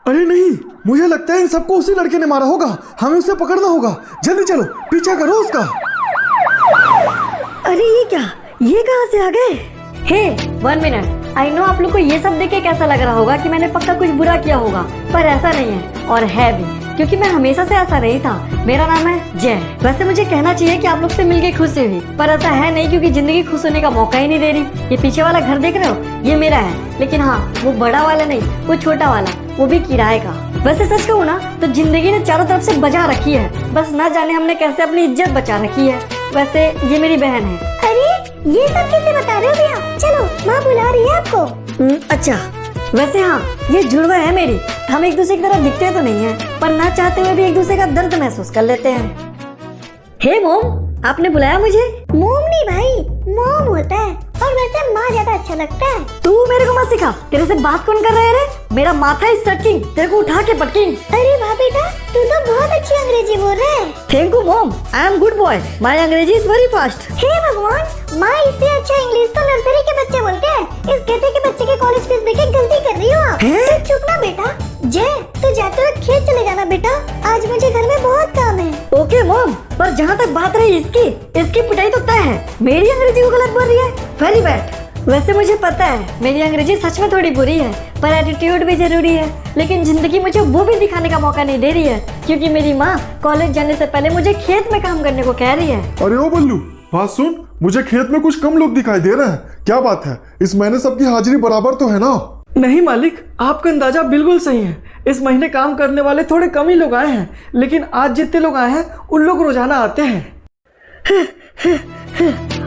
अरे नहीं, मुझे लगता है इन सबको उसी लड़के ने मारा होगा। हमें उसे पकड़ना होगा। जल्दी चलो, पीछा करो उसका। अरे ये कहाँ से आ गए? हे 1 मिनट, आई नो आप लोग को ये सब देख के कैसा लग रहा होगा कि मैंने पक्का कुछ बुरा किया होगा, पर ऐसा नहीं है, और है भी, क्योंकि मैं हमेशा से ऐसा नहीं था। मेरा नाम है जय। वैसे मुझे कहना चाहिए कि आप लोग से मिलके खुशी हुई, पर ऐसा है नहीं, क्योंकि जिंदगी खुश होने का मौका ही नहीं दे रही। ये पीछे वाला घर देख रहे हो, ये मेरा है, लेकिन हाँ, वो बड़ा वाला नहीं, वो छोटा वाला, वो भी किराए का। वैसे सच कहूँ ना तो जिंदगी ने चारों तरफ से बचा रखी है, बस ना जाने हमने कैसे अपनी इज्जत बचा रखी है। वैसे ये मेरी बहन है। अरे ये सब कैसे बता रहे हो भैया? चलो माँ बुला रही है आपको। अच्छा, वैसे हाँ, ये जुड़वा है मेरी। हम एक दूसरे की तरह दिखते तो नहीं है, पर ना चाहते हुए भी एक दूसरे का दर्द महसूस कर लेते हैं। हे मोम, आपने बुलाया मुझे? मोम नहीं भाई, मोम होता है, और वैसे माँ ज्यादा अच्छा लगता है। तू मेरे को मत सिखा। तेरे से बात कौन कर रहा है रे? मेरा माथा इज सर्किंग, तेरे को उठा के पटकिंग। अरे वाह बेटा, तू तो बहुत अच्छी अंग्रेजी बोल रहा है। Thank you mom, I am good boy, my अंग्रेजी इज वेरी फास्ट। हे भगवान, माँ इससे अच्छा इंग्लिश तो नर्सरी के बच्चे बोलते हैं। इस कहते के बच्चे के कॉलेज फीस देके गलती कर रही हो आप। तो चुप ना बेटा। जय, तू जाते हुए खेत चले जाना बेटा, आज मुझे घर में बहुत काम है। ओके मॉम, पर जहाँ तक बात रही इसकी पिटाई तो तय है। मेरी अंग्रेजी को गलत बोल रही है, वेरी बैड। वैसे मुझे पता है मेरी अंग्रेजी सच में थोड़ी बुरी है, पर एटीट्यूड भी जरूरी है। लेकिन जिंदगी मुझे वो भी दिखाने का मौका नहीं दे रही है, क्योंकि मेरी माँ कॉलेज जाने से पहले मुझे खेत में काम करने को कह रही है। अरे ओ बल्लू, बात सुन, मुझे खेत में कुछ कम लोग दिखाई दे रहे हैं। क्या बात है? इस महीने सबकी हाजिरी बराबर तो है ना? नहीं मालिक, आपका अंदाजा बिल्कुल सही है। इस महीने काम करने वाले थोड़े कम ही लोग आए हैं, लेकिन आज जितने लोग आए हैं उन लोग रोजाना आते हैं।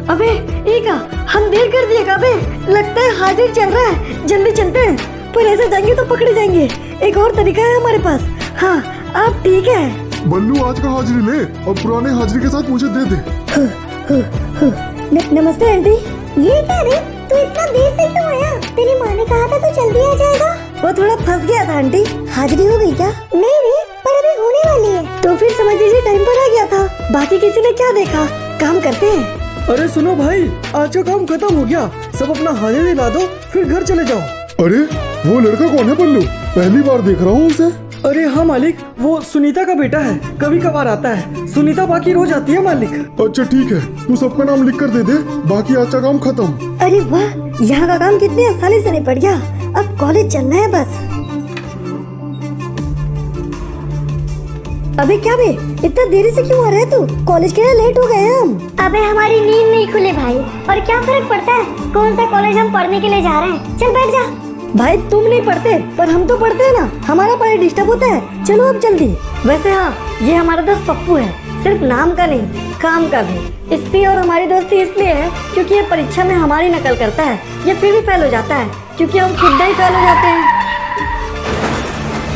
अबे ईका, हम देर कर दिए का बे? लगता है हाजिर चल रहा है, जल्दी चलते हैं। पर ऐसे जाएंगे तो पकड़े जाएंगे। एक और तरीका है हमारे पास। हाँ, आप ठीक है? बल्लू, आज का हाजिरी ले और पुराने हाजिरी के साथ मुझे दे दे। नमस्ते आंटी। ये क्या रे, तू इतना देर से क्यों आया? तेरी माँ ने कहा था तू जल्दी आ जाएगा। वो थोड़ा फंस गया था आंटी। हाजिरी हो गई क्या? नहीं रे, पर अभी होने वाली है। तो फिर समझ लीजिए टाइम पर आ गया था। बाकी किसी ने क्या देखा? काम करते हैं। अरे सुनो भाई, आज का काम खत्म हो गया, सब अपना हाजिरी ला दो, फिर घर चले जाओ। अरे वो लड़का कौन है बल्लू? पहली बार देख रहा हूँ उसे। अरे हाँ मालिक, वो सुनीता का बेटा है, कभी कभार आता है। सुनीता बाकी रोज आती है मालिक। अच्छा ठीक है, तू सबका नाम लिख कर दे दे, बाकी आज का काम खत्म। अरे वाह, यहाँ का काम कितनी आसानी से निपट गया। अब कॉलेज चलना है बस। अबे क्या बे, इतना देरी से क्यों आ रहा है तू? कॉलेज के लिए लेट हो गए हम। अबे हमारी नींद नहीं खुली भाई, और क्या फर्क पड़ता है कौन सा कॉलेज हम पढ़ने के लिए जा रहे हैं। चल बैठ जा। भाई तुम नहीं पढ़ते, पर हम तो पढ़ते हैं ना, हमारा पढ़ाई डिस्टर्ब होता है। चलो अब जल्दी। वैसे हाँ, ये हमारा दोस्त पप्पू है, सिर्फ नाम का नहीं, काम का भी। इसकी और हमारी दोस्ती इसलिए है क्योंकि ये परीक्षा में हमारी नकल करता है। ये फिर भी फेल हो जाता है, क्योंकि हम खुद ही फेल हो जाते हैं।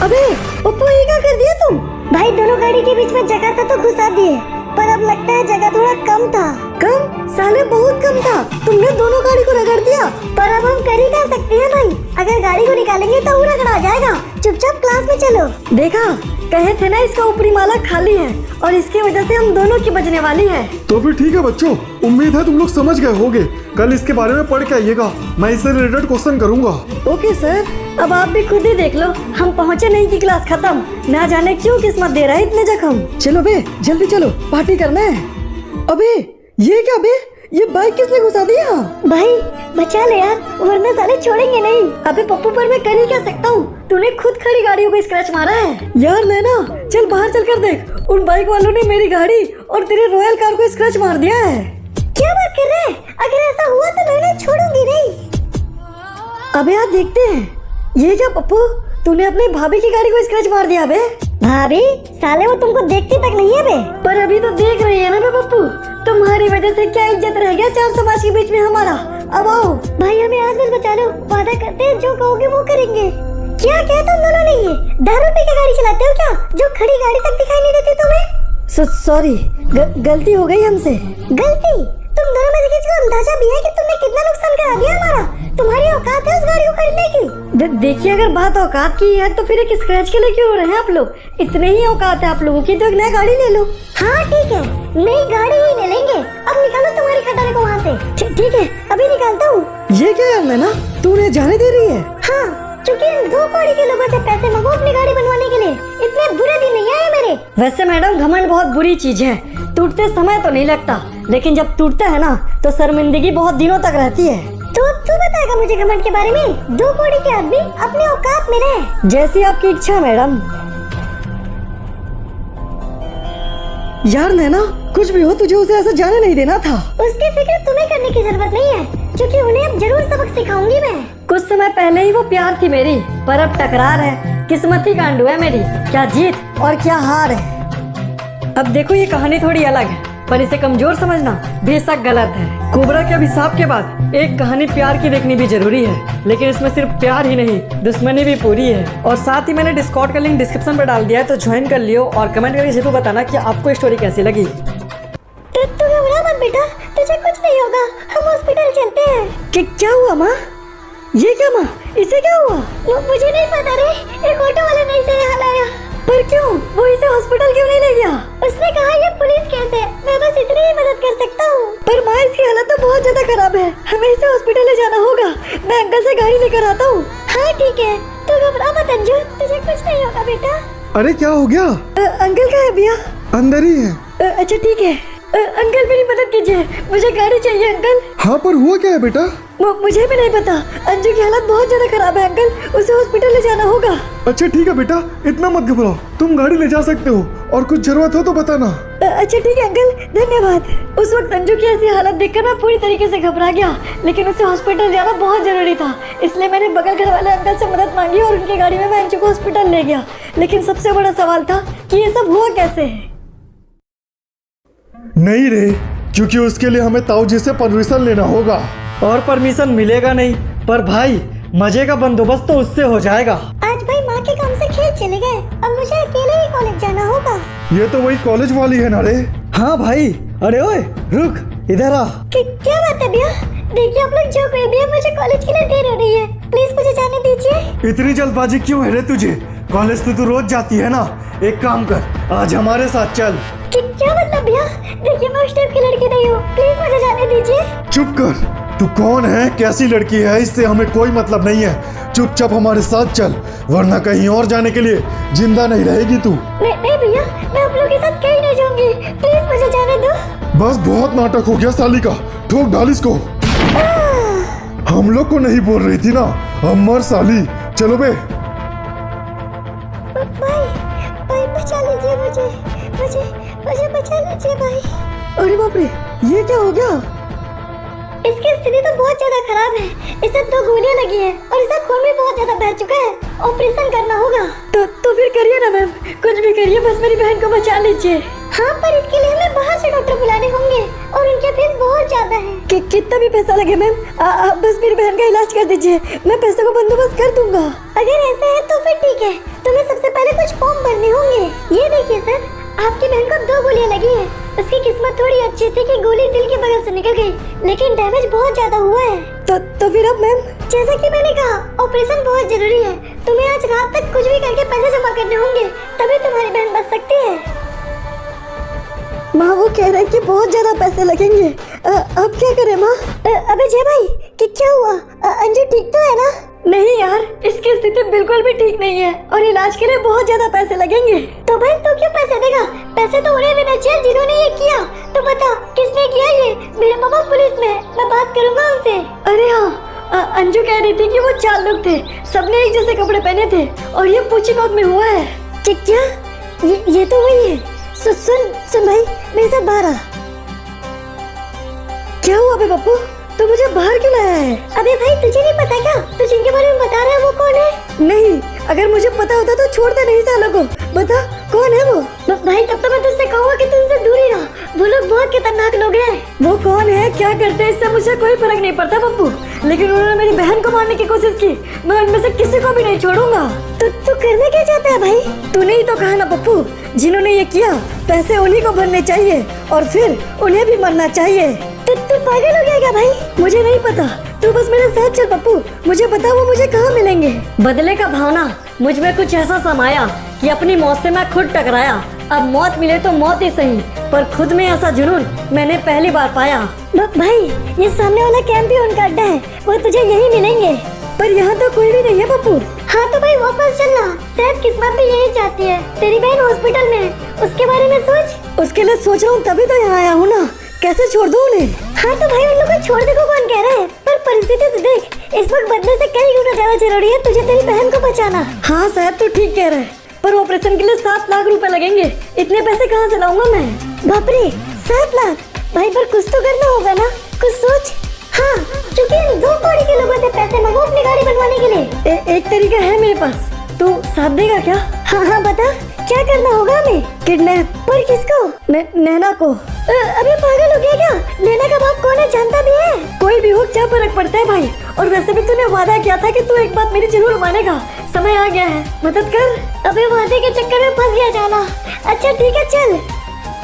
अबे पप्पू, ये क्या कर दिया तुम? भाई दोनों गाड़ी के बीच में जगह था तो घुसा दिए, पर अब लगता है जगह थोड़ा कम था। कम? साले बहुत कम था, तुमने दोनों गाड़ी को रगड़ दिया। पर अब हम कर ही क्या सकते हैं भाई, अगर गाड़ी को निकालेंगे तो वो रगड़ा जाएगा। चुपचाप क्लास में चलो। देखा, कहे थे ना इसका ऊपरी माला खाली है, और इसकी वजह से हम दोनों की बचने वाली है। तो फिर ठीक है बच्चों, उम्मीद है तुम लोग समझ गए होगे। कल इसके बारे में पढ़ के आइएगा, मैं इससे रिलेटेड क्वेश्चन करूंगा। ओके सर, अब आप भी खुद ही देख लो, हम पहुँचे नहीं की क्लास खत्म। ना जाने क्यों किस्मत दे रहा है इतने जख्म। चलो बे, जल्दी चलो, पार्टी करना है। अबे ये क्या बे, ये बाइक किसने घुसा दिया? भाई बचा ले यार, वरना साले छोड़ेंगे नहीं। अबे पप्पू, पर मैं कर ही क्या सकता हूँ? तूने खुद खड़ी गाड़ियों को स्क्रैच मारा है। यार नैना, चल बाहर चल कर देख, उन बाइक वालों ने मेरी गाड़ी और तेरे रॉयल कार को स्क्रैच मार दिया है। क्या बात कर रहे हैं? अगर ऐसा हुआ तो मैं ना छोड़ूंगी नहीं। अबे यार देखते हैं, ये क्या पप्पू, तूने अपनी भाभी की गाड़ी को स्क्रैच मार दिया बे? भाभी? साले वो तुमको देखती तक नहीं है बे। पर अभी तो देख रही है ना बे पप्पू, तुम्हारी वजह से क्या इज्जत रह गया चार समाज के बीच में हमारा। अब आओ भाई, हमें आज बस बचा लो, वादा करते हैं जो कहोगे वो करेंगे। क्या क्या तुम दोनों ने ये दारू पी के गाड़ी चलाते हो क्या, जो खड़ी गाड़ी तक दिखाई नहीं देती तुम्हें? सॉरी, गलती हो गई हमसे। गलती? तुम दोनों में से किसी को अंदाजा भी है कि तुमने कितना नुकसान करा दिया हमारा? तुम्हारी औकात है उस गाड़ी को खरीदने की? देखिए, अगर बात औकात की है तो फिर एक स्क्रैच के लिए क्यों हो रहे हैं आप लोग? इतने ही औकात है आप लोगों की तो एक नया गाड़ी ले लो। हाँ ठीक है, नई गाड़ी ही ले लेंगे। अब निकालो तुम्हारी खटारे को वहाँ से। ठीक है, अभी निकालता हूँ। ये क्या यार नैना, तू उन्हें जाने दे रही है? हाँ, क्योंकि इन दो कौड़ी के लोगों से पैसे मंगो अपनी वैसे मैडम घमंड बहुत बुरी चीज है। टूटते समय तो नहीं लगता, लेकिन जब टूटता है ना तो शर्मिंदगी बहुत दिनों तक रहती है। तो तू बताएगा मुझे घमंड के बारे में? 2 कौड़ी के आदमी अपने औकात में रहे। जैसी आपकी इच्छा मैडम। यार नैना, कुछ भी हो तुझे उसे ऐसा जाने नहीं देना था। उसकी फिक्र तुम्हें करने की जरूरत नहीं है, क्योंकि उन्हें अब जरूर सबक सिखाऊंगी मैं। कुछ समय पहले ही वो प्यार थी मेरी, पर अब टकरार है। किस्मत ही कांडू है मेरी, क्या जीत और क्या हार है। अब देखो ये कहानी थोड़ी अलग है, पर इसे कमजोर समझना बेशक गलत है। कोबरा के अभिशाप के बाद एक कहानी प्यार की देखनी भी जरूरी है, लेकिन इसमें सिर्फ प्यार ही नहीं, दुश्मनी भी पूरी है। और साथ ही मैंने डिस्कॉर्ड का लिंक डिस्क्रिप्शन पर डाल दिया है, तो ज्वाइन कर लियो और कमेंट करके जरूर बताना कि आपको स्टोरी कैसी लगी। तू घबरा मत बेटा, तुझे कुछ नहीं होगा। हम हॉस्पिटल चलते हैं। क्या हुआ माँ? ये क्या माँ, इसे क्या हुआ? मुझे नहीं पता रे, एक ऑटो वाला नहीं से यहाँ लाया। पर क्यों? वो इसे हॉस्पिटल क्यों नहीं ले गया? उसने कहा ये पुलिस केस है, मैं बस इतनी ही मदद कर सकता हूँ। पर माँ इसकी हालत तो बहुत ज्यादा खराब है, हमें इसे हॉस्पिटल ले जाना होगा। मैं अंकल से गाड़ी लेकर आता हूँ। हाँ ठीक है, तू घबरा मत अंजू, तुझे कुछ नहीं होगा बेटा। अरे क्या हो गया? अंकल कहाँ है भैया? अंदर ही है। अच्छा ठीक है। अंकल मेरी मदद कीजिए, मुझे गाड़ी चाहिए अंकल। हाँ पर हुआ क्या है बेटा? मुझे भी नहीं पता, अंजू की हालत बहुत ज्यादा खराब है अंकल, उसे हॉस्पिटल ले जाना होगा। अच्छा ठीक है बेटा, इतना मत घबराओ, तुम गाड़ी ले जा सकते हो, और कुछ जरूरत हो तो बताना। अच्छा ठीक है अंकल, धन्यवाद। उस वक्त अंजू की ऐसी हालत देखकर मैं पूरी तरीके से घबरा गया, लेकिन उसे हॉस्पिटल जाना बहुत जरूरी था, इसलिए मैंने बगल घर वाले अंकल से मदद मांगी और उनकी गाड़ी में मैं अंजू को हॉस्पिटल ले गया। लेकिन सबसे बड़ा सवाल था कि ये सब हुआ कैसे। नहीं रे, क्योंकि उसके लिए हमें ताऊ जी से परमिशन लेना होगा। और परमिशन मिलेगा नहीं, पर भाई मजे का बंदोबस्त तो उससे हो जाएगा। आज भाई माँ के काम से खेत चले गए, अब मुझे अकेले ही कॉलेज जाना होगा। ये तो वही कॉलेज वाली है ना रे? हाँ भाई, अरे ओए रुक, इधर आ। क्या बात है भैया? देखिए आप लोग जो कोई भी है, मुझे कॉलेज के लिए देर हो रही है, प्लीज मुझे जाने दीजिए। इतनी जल्दबाजी क्यों है रे तुझे? कॉलेज तो तू रोज जाती है ना। एक काम कर, आज हमारे साथ चल। क्या मतलब भैया? देखिए मैं उस टाइप की लड़की नहीं हूँ, प्लीज मुझे जाने दीजिए। चुप कर, तू कौन है, कैसी लड़की है, इससे हमें कोई मतलब नहीं है। चुपचाप हमारे साथ चल, वरना कहीं और जाने के लिए जिंदा नहीं रहेगी तू। नहीं भैया, मैं आप लोगों के साथ कहीं नहीं जाऊंगी, प्लीज मुझे जाने दो। बस बहुत नाटक हो गया साली का, ठोक डाल इसको। हम लोग को नहीं बोल रही थी ना, हम मर साली। चलो बे। भाई बचा लीजिए मुझे बचा लीजिए भाई। अरे बाप रे, ये क्या हो गया? इसकी स्थिति तो बहुत ज्यादा खराब है, इसे 2 गोलियां लगी है और इसका खून भी बहुत ज्यादा बह चुका है, ऑपरेशन करना होगा। तो फिर करिए ना मैम, कुछ भी करिए, बस मेरी बहन को बचा लीजिए। हाँ पर इसके लिए हमें बाहर से डॉक्टर बुलाने होंगे और उनके फीस बहुत ज्यादा है। कितना भी पैसा लगे मैम, आप बस मेरी बहन का इलाज कर दीजिए, मैं पैसे को बंदोबस्त कर दूंगा। अगर ऐसा है तो फिर ठीक है, तुम्हें सबसे पहले कुछ फॉर्म भरने होंगे। ये देखिए सर, आपकी बहन को 2 गोलियां लगी है। उसकी किस्मत थोड़ी अच्छी थी कि गोली दिल के बगल से निकल गई, लेकिन डैमेज बहुत ज्यादा हुआ है। तो फिर अब मैम? जैसा कि मैंने कहा, ऑपरेशन बहुत जरूरी है। तुम्हें आज रात तक कुछ भी करके पैसे जमा करने होंगे, तभी तुम्हारी बहन बच सकती है। माँ वो कह रहे हैं कि बहुत ज्यादा पैसे लगेंगे, अब क्या करें माँ? अबे जय भाई, कि क्या हुआ? अंजू ठीक तो है ना? नहीं यार, इसकी स्थिति बिल्कुल भी ठीक नहीं है और इलाज के लिए बहुत ज्यादा पैसे लगेंगे। तो भाई तू क्यों पैसे देगा? पैसे तो उन्हें देना चाहिए जिन्होंने ये किया। तो बता किसने किया ये? मेरे मामा पुलिस में, मैं बात करूंगा उनसे। अरे हाँ, अंजू कह रही थी कि वो 4 लोग थे, सबने एक जैसे कपड़े पहने थे और ये पूछीबाग में हुआ है। क्या? ये तो वही है। सुन भाई, मेरे साथ बाहर आ। क्या हुआ बे पप्पू, तो मुझे बाहर क्यों लाया है? अबे भाई तुझे नहीं पता क्या? तू जिनके बारे में बता रहा है वो कौन है? नहीं, अगर मुझे पता होता तो छोड़ता नहीं सालों को। बता कौन है वो? भाई तब तो मैं तुझसे कहूँगा कि तू उनसे दूर ही रह, वो लोग बहुत खतरनाक लोग हैं। वो कौन है, क्या करते हैं, इससे मुझे कोई फर्क नहीं पड़ता पप्पू, लेकिन उन्होंने मेरी बहन को मारने की कोशिश की, मैं उनमें से किसी को भी नहीं छोड़ूंगा। तो तू करना क्या चाहता है भाई? तूने ही तो कहा ना पप्पू, जिन्होंने ये किया पैसे उन्हीं को भरने चाहिए और फिर उन्हें भी मरना चाहिए। तू पागल हो गया क्या भाई? मुझे नहीं पता, तू बस मेरे साथ चल पप्पू, मुझे बता वो मुझे कहाँ मिलेंगे। बदले का भावना मुझ में कुछ ऐसा समाया कि अपनी मौत से मैं खुद टकराया। अब मौत मिले तो मौत ही सही, पर खुद में ऐसा जुनून मैंने पहली बार पाया। भाई ये सामने वाला कैंप ही उनका अड्डा है, वो तुझे यही मिलेंगे। पर यहाँ तो कोई भी नहीं है पप्पू। हाँ तो भाई वापस चलना, शायद किस्मत भी यही चाहती है। तेरी बहन हॉस्पिटल में है, उसके बारे में सोच। उसके लिए सोच रहा हूँ, तभी तो यहाँ आया हूँ ना। कैसे छोड़ दूँ उन्हें? हाँ तो भाई उन लोगों को छोड़ दे को कौन कह रहा है, पर परिस्थिति तो देख, इस वक्त बदले से कई गुना ज्यादा जरूरी है तुझे तेरी बहन को बचाना। हाँ शायद तो ठीक कह रहे हैं, पर ऑपरेशन के लिए 7 लाख रुपए लगेंगे। इतने पैसे कहाँ से लाऊंगा मैं? बाप रे 7 लाख भाई, पर कुछ तो करना होगा ना, कुछ सोच। हाँ क्योंकि इन 2 कौड़ी के लोगों से पैसे मांगो अपनी गाड़ी बनवाने के लिए। एक तरीका है मेरे पास, तू साथ देगा क्या? हाँ बता, क्या करना होगा हमें? किडनैप। पर किसको? नैना को। अबे पागल हो गया क्या? नैना का बाप कौन है जानता भी है? कोई भी हो, क्या फर्क पड़ता है भाई। और वैसे भी तूने वादा किया था कि तू एक बात मेरी जरूर मानेगा। समय आ गया है, मदद कर। अबे वादे के चक्कर में फंस गया जाना। अच्छा ठीक है चल।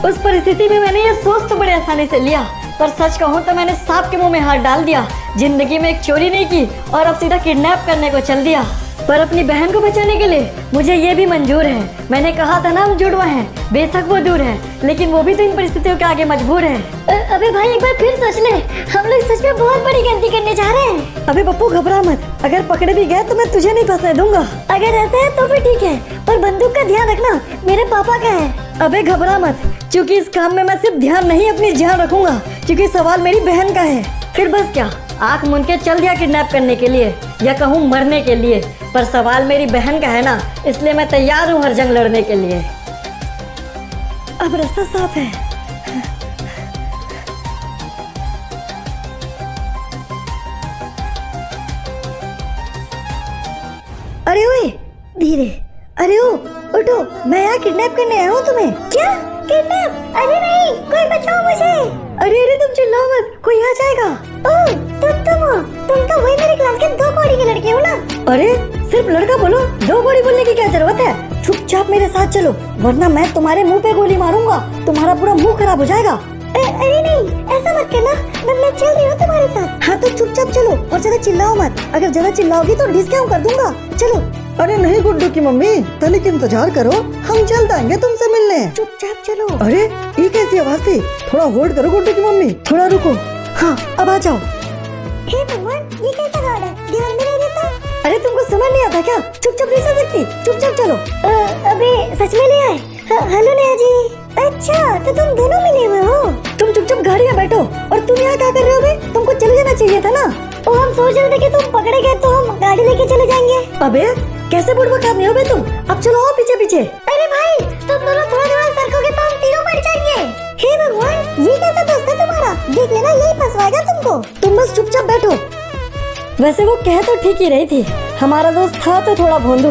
उस परिस्थिति में मैंने ये सोच तो बड़े आसानी से लिया, पर सच कहूँ तो मैंने सांप के मुंह में हाथ डाल दिया। जिंदगी में एक चोरी नहीं की और अब सीधा किडनैप करने को चल दिया। पर अपनी बहन को बचाने के लिए मुझे ये भी मंजूर है। मैंने कहा था ना हम जुड़वा हैं, बेशक वो दूर है, लेकिन वो भी तो इन परिस्थितियों के आगे मजबूर है। अबे भाई एक बार फिर सोच ले, हम लोग सच में बहुत बड़ी गलती करने जा रहे हैं। अबे पप्पू घबरा मत, अगर पकड़े भी गए तो मैं तुझे नहीं फंसने दूंगा। अगर ऐसा है तो फिर ठीक है, पर बंदूक का ध्यान रखना, मेरे पापा का है। अबे घबरा मत, क्योंकि इस काम में मैं सिर्फ ध्यान नहीं अपनी जान रखूंगा, क्योंकि सवाल मेरी बहन का है। फिर बस क्या, आंख मूंद के चल दिया किडनैप करने के लिए, या कहूँ मरने के लिए। पर सवाल मेरी बहन का है ना, इसलिए मैं तैयार हूँ हर जंग लड़ने के लिए। अब रास्ता साफ है। अरे ओए धीरे, अरे ओ उठो, मैं यहाँ किडनैप करने आया हूँ तुम्हें। क्या किडनैप? अरे नहीं, कोई बचाओ मुझे। अरे तुम चिल्लाओ मत, कोई आ जाएगा। ओह तो तुम तो वही मेरी क्लास के 2 कौड़ी की लड़की हो ना? अरे सिर्फ लड़का बोलो, 2 कौड़ी बोलने की क्या जरूरत है? चुपचाप मेरे साथ चलो, वरना मैं तुम्हारे मुंह पे गोली मारूंगा, तुम्हारा पूरा मुंह खराब हो जाएगा। अरे नहीं, ऐसा मत करना, मैं चल रही हूँ तुम्हारे साथ। हाँ तो चुपचाप चलो और ज्यादा चिल्लाओ मत, अगर ज्यादा चिल्लाओगी तो डिस्काउंट कर दूंगा। चलो। अरे नहीं गुड्डू की मम्मी, तनिक इंतजार करो, हम जल्द आएंगे तुमसे मिलने। चुपचाप चलो। अरे ये कैसी आवाज थी? थोड़ा होल्ड करो गुड्डू की मम्मी। थोड़ा रुको। हाँ अब आ जाओ। हे भगवान, ये कैसा गार्ड है, ध्यान में नहीं देता। अरे तुमको समझ नहीं आता क्या? चुपचाप नहीं सो सकती, चुपचाप चलो। अबे सच में ले आए? हेलो नेहा जी। अच्छा तो तुम दोनों मिले हुए हो? तुम चुपचाप गाड़ी में बैठो। और तुम यहाँ क्या कर रहे हो बे? तुमको चले जाना चाहिए था ना। ओ हम सोच रहे थे कि तुम पकड़े गए तो हम गाड़ी लेके चले जाएंगे। अबे कैसे बुड़बक आदमी हो बे तुम? अब चलो आओ पीछे पीछे। अरे भाई तुम दोनों थोड़ा सरकोगे तो हम तीनों पड़ जाएंगे। हे भगवान, ये कैसा दोस्त है तुम्हारा? देख लेना यही फंसवाएगा तुमको। तुम बस चुपचाप बैठो। वैसे वो कह तो ठीक ही रही थी, हमारा दोस्त था तो थोड़ा भोंदू।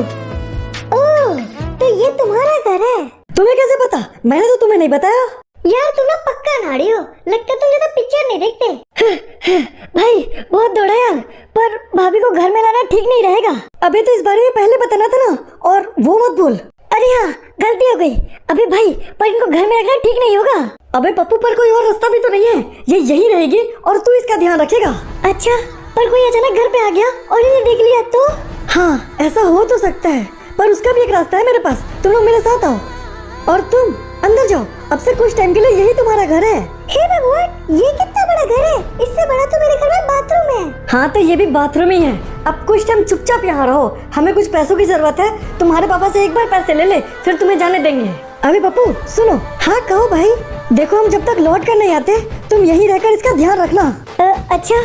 ओह तो ये तुम्हारा घर है? तुम्हें कैसे पता? मैंने तो तुम्हें नहीं बताया। यार तुम ना पक्का नाड़ी हो, लगता तुम ज्यादा पिक्चर नहीं देखते। भाई बहुत दौड़ा यार, पर भाभी को घर में लाना ठीक नहीं रहेगा। अबे तो इस बारे में पहले बताना था ना, और वो मत बोल। अरे हाँ गलती हो गई। अबे भाई पर इनको घर में रखना ठीक नहीं होगा। अबे पप्पू पर कोई और रास्ता भी तो नहीं है, ये यही रहेगी और तू इसका ध्यान रखेगा। अच्छा पर कोई अचानक घर पे आ गया और इन्हें देख लिया तो? हाँ ऐसा हो तो सकता है, पर उसका भी एक रास्ता है मेरे पास। तुम लोग मेरे साथ आओ और तुम अंदर जाओ। अब से कुछ टाइम के लिए यही तुम्हारा घर है। हे भगवान, ये कितना बड़ा घर है, इससे बड़ा तो मेरे घर में बाथरूम है। हाँ तो ये भी बाथरूम ही है। अब कुछ टाइम चुपचाप यहाँ रहो, हमें कुछ पैसों की जरूरत है। तुम्हारे पापा से एक बार पैसे ले ले, फिर तुम्हें जाने देंगे। अभी पप्पू सुनो। हाँ कहो भाई। देखो हम जब तक लौट कर नहीं आते, तुम यहीं रहकर इसका ध्यान रखना। अच्छा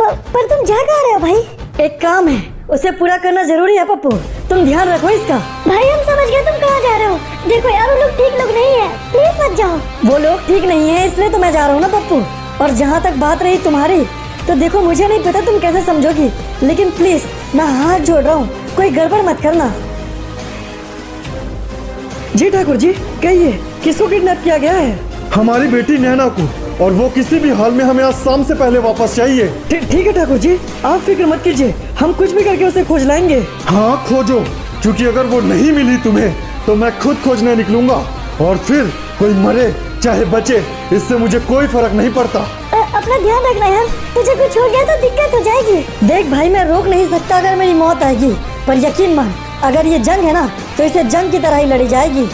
पर तुम जा कहाँ रहे हो भाई? एक काम है, उसे पूरा करना जरूरी है पप्पू, तुम ध्यान रखो इसका। भाई हम समझ गए तुम कहाँ जा रहे हो। देखो यार वो लोग ठीक लोग नहीं है, प्लीज मत जाओ। वो लोग ठीक नहीं है इसलिए तो मैं जा रहा हूँ ना पप्पू। और जहाँ तक बात रही तुम्हारी, तो देखो मुझे नहीं पता तुम कैसे समझोगी, लेकिन प्लीज मैं हाथ जोड़ रहा हूँ, कोई गड़बड़ मत करना। जी ठाकुर जी, कहिए किसको किडनैप किया गया है? हमारी बेटी नैना को, और वो किसी भी हाल में हमें आज शाम से पहले वापस चाहिए। ठीक है ठाकुर जी, आप फिक्र मत कीजिए, हम कुछ भी करके उसे खोज लाएंगे। हाँ खोजो, क्योंकि अगर वो नहीं मिली तुम्हें तो मैं खुद खोजने निकलूंगा, और फिर कोई मरे चाहे बचे, इससे मुझे कोई फर्क नहीं पड़ता। अपना ध्यान रखना यार, तुझे कुछ हो गया तो दिक्कत हो जाएगी। देख भाई मैं रोक नहीं सकता अगर मेरी मौत आएगी, पर यकीन मान अगर ये जंग है ना तो इसे जंग की तरह ही लड़ी जाएगी।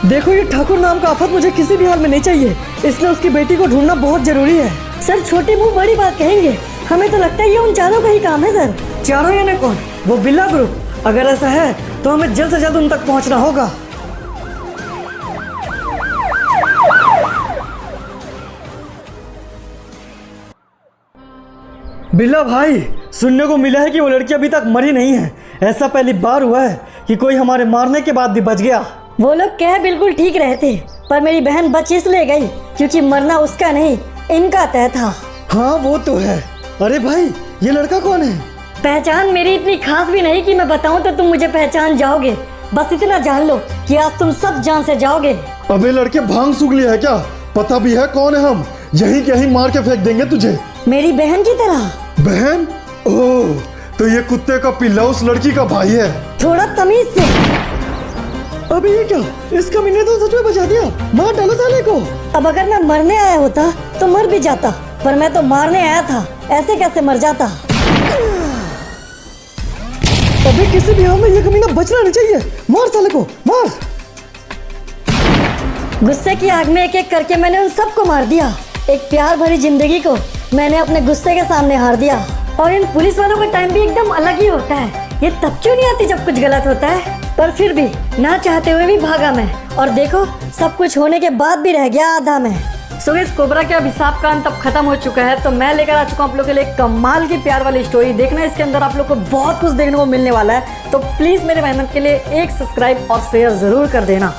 देखो ये ठाकुर नाम का आफत मुझे किसी भी हाल में नहीं चाहिए, इसलिए उसकी बेटी को ढूंढना बहुत जरूरी है। सर छोटे मुंह बड़ी बात कहेंगे, हमें तो लगता है ये उन चारों का ही काम है सर। चारों यानी कौन? वो बिल्ला ग्रुप, अगर ऐसा है तो हमें जल्द से जल्द उन तक पहुंचना होगा। बिल्ला भाई, सुनने को मिला है कि वो लड़की अभी तक मरी नहीं है। ऐसा पहली बार हुआ है कि कोई हमारे मारने के बाद भी बच गया। वो लोग कह बिल्कुल ठीक रहे थे, पर मेरी बहन बच इसलिए गई क्योंकि मरना उसका नहीं इनका तय था। हाँ वो तो है। अरे भाई, ये लड़का कौन है? पहचान मेरी इतनी खास भी नहीं कि मैं बताऊं तो तुम मुझे पहचान जाओगे। बस इतना जान लो कि आज तुम सब जान से जाओगे। अबे लड़के, भांग सूख लिया है क्या? पता भी है कौन है हम? यहीं के यहीं मार के फेंक देंगे तुझे। मेरी बहन की तरह। बहन? ओह, तो ये कुत्ते का पिल्ला उस लड़की का भाई है। थोड़ा तमीज से। अबे ये क्या? इस कमीने तो सच में बचा दिया। मार डालो साले को। अब अगर मैं मरने आया होता तो मर भी जाता, पर मैं तो मारने आया था। ऐसे कैसे मर जाता? अबे किसी भी हाल में ये कमीना बचना नहीं चाहिए। मार साले को, मार। गुस्से की आग में एक एक करके मैंने उन सबको मार दिया। एक प्यार भरी जिंदगी को मैंने अपने गुस्से के सामने हार दिया। और इन पुलिस वालों का टाइम भी एकदम अलग ही होता है। ये तब क्यों नहीं आती जब कुछ गलत होता है? पर फिर भी ना चाहते हुए भी भागा मैं, और देखो सब कुछ होने के बाद भी रह गया आधा मैं। सो इस कोबरा के अभिशाप का अंत अब खत्म हो चुका है, तो मैं लेकर आ चुका हूँ आप लोग के लिए एक कमाल की प्यार वाली स्टोरी। देखना इसके अंदर आप लोग को बहुत कुछ देखने को मिलने वाला है। तो प्लीज मेरे मेहनत के लिए एक सब्सक्राइब और शेयर जरूर कर देना।